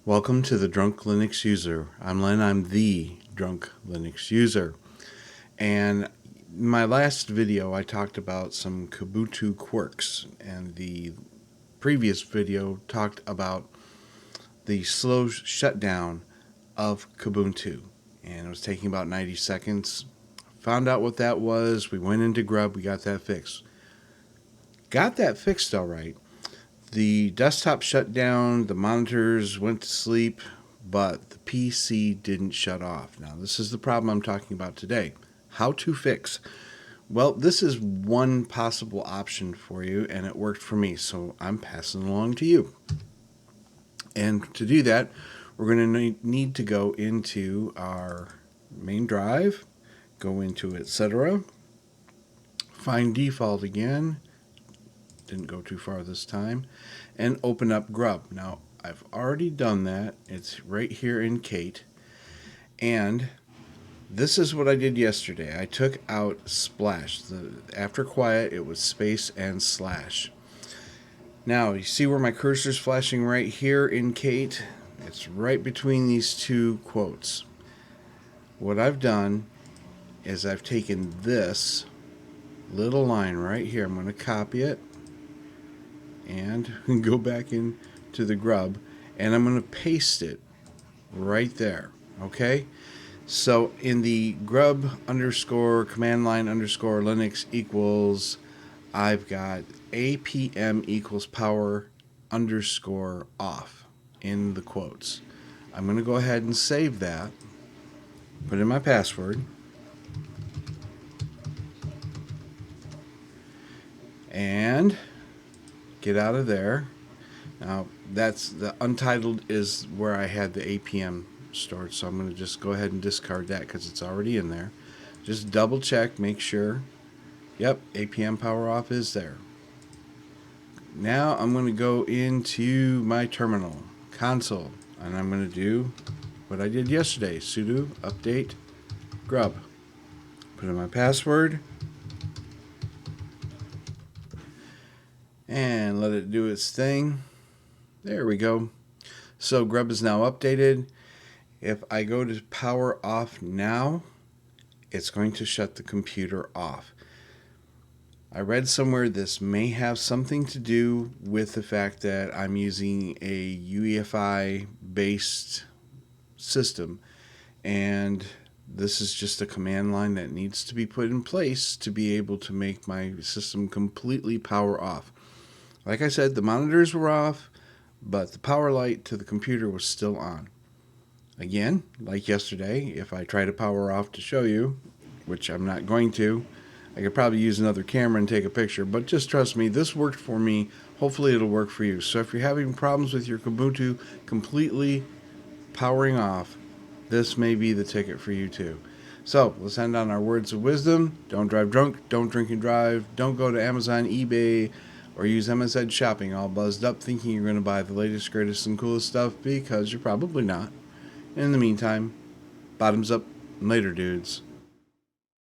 Welcome to the Drunk Linux User. I'm Len, I'm the Drunk Linux User. And in my last video I talked about some Kubuntu quirks, and the previous video talked about the slow shutdown of Kubuntu. And it was taking about 90 seconds. Found out what that was, we went into Grub, we got that fixed. Got that fixed all right. The desktop shut down, the monitors went to sleep, but the PC didn't shut off. Now, this is the problem I'm talking about today. How to fix? Well, this is one possible option for you, and it worked for me, so I'm passing along to you. And to do that, we're going to need to go into our main drive, go into etc., find default again, didn't go too far this time, and open up Grub. Now, I've already done that. It's right here in Kate. And this is what I did yesterday. I took out splash. After quiet, it was space and slash. Now, you see where my cursor's flashing right here in Kate? It's right between these two quotes. What I've done is I've taken this little line right here. I'm going to copy it and go back into the Grub, and I'm going to paste it right there. Okay, so in the Grub underscore command line underscore Linux equals, I've got APM equals power underscore off in the quotes. I'm going to go ahead and save that, put in my password, and get out of there. Now, that's the untitled is where I had the APM stored, so I'm going to just go ahead and discard that because it's already in there. Just double check, make sure. Yep, APM power off is there. Now I'm going to go into my terminal console, and I'm going to do what I did yesterday: sudo update grub. Put in my password and let it do its thing. There we go. So Grub is now updated. If I go to power off now, it's going to shut the computer off. I read somewhere this may have something to do with the fact that I'm using a UEFI based system, and this is just a command line that needs to be put in place to be able to make my system completely power off. Like I said, the monitors were off, but the power light to the computer was still on. Again, like yesterday, if I try to power off to show you, which I'm not going to, I could probably use another camera and take a picture, but just trust me, this worked for me. Hopefully it'll work for you. So if you're having problems with your Kubuntu completely powering off, this may be the ticket for you too. So let's end on our words of wisdom. Don't drive drunk, don't drink and drive, don't go to Amazon, eBay, or use MSN shopping all buzzed up thinking you're going to buy the latest, greatest, and coolest stuff, because you're probably not. In the meantime, bottoms up, later dudes.